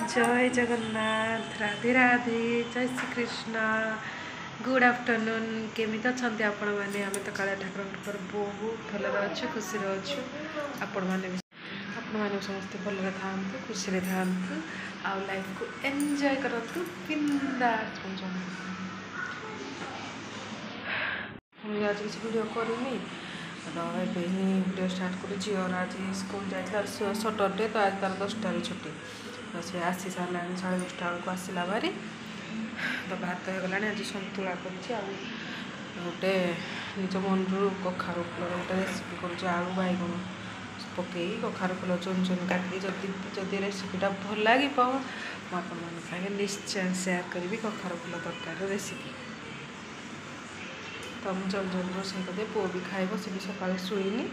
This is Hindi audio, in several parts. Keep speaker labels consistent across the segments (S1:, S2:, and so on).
S1: जय जगन्नाथ राधे राधे जय श्री कृष्ण गुड आफ्टरनून केमी अच्छा आपण मैंने आम तो कालिया ठाकुर बहुत भल अच्छे खुशी अच्छु आपण मैंने समस्ते भल था खुशी था आउ लाइफ को एंजॉय करूँ बिंदास आज किसी वीडियो करनी तो ये वीडियो स्टार्ट कर झीवर आज स्कूल जाता सटरडे तो आज तार 10टार छुट्टी तो सी आसी सारा 10:30 बेलू आसला भारी तो भात हो गला आज सतुला गोटे निज मन कखार फूल गोटे रेसिपी कर आलू बैगण पकई कखार फूल चुन चुन काटिकी जदि रेसिपीटा भल लगे मुझे निश्चय सेयार करी कखार फूल तरकारी रेसिपी तो मुझे जल्दी जल्दी रोषे करदे पुओ भी खाइब सी भी सका शुईनी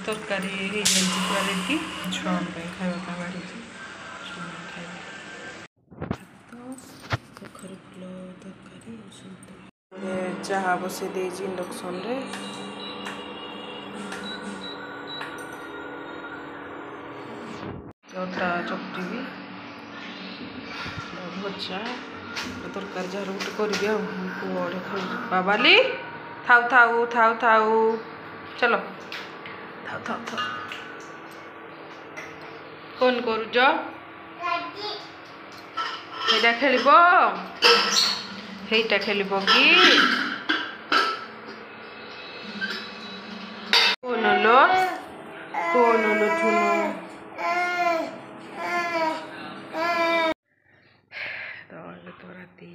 S1: तरकारी पूरा रेडी छुआ खावा बाढ़ी कखार फूल तरकारी चाह बसई दे इंडक्शन रे अटा चकटी भजा तरकारी जार गोटे करी पुओड़े बाबाली थाउ थाउ थाउ थाउ चलो थाउ थाउ थाउ कौन करुज हेटा खेल हेटा खेल कि कौन लो ठुनु तो राति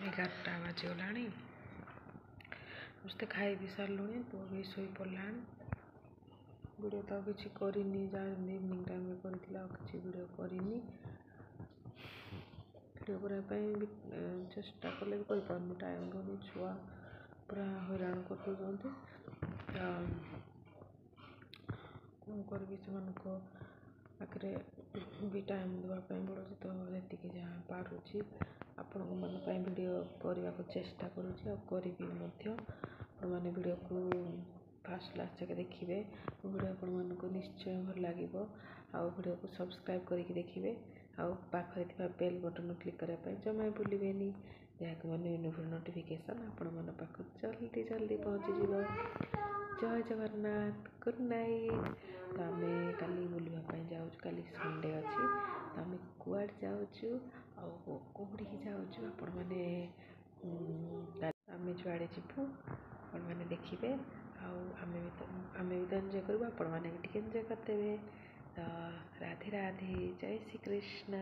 S1: 11टा बाजगला समस्ते खाई भी सारू पुओ भी शोई पड़ा वीडियो तो किसी करनी इवनिंग टाइम में किसी वीडियो करनी वीडियो करने चेष्टा कले भी कहीपर टाइम रोनी छुआ पूरा हैरान कर कौन करी से पाखे भी टाइम देवाई पड़े तो ये जहाँ पारुची आपण मन वीडियो करने को चेष्टा करी मैंने वीडियो को फास्ट लास्ट तक देखिए वीडियो आपण मानक निश्चय भल लगे आउ वीडियो को सब्सक्राइब करके देखिए आउ पाखे बेल बटन क्लिक करने जमा भूलें जहाँकि मैं न्यू न्यू नोटिफिकेशन आपण मन पाख जल्दी जल्दी पहुँची जय जगन्नाथ गुड नाइट तो आम काली बुलवाई जाऊँ काली संडे अच्छी तो आम कुआड़ जाऊँ कौड़ी जाऊँ आपण मैंने आम जुआड़े जीवु आपण मैंने देखिए आम भी तो एंजॉय करूँ आपण मैंने भी एंजॉय करते तो राधे राधे जय श्री कृष्ण।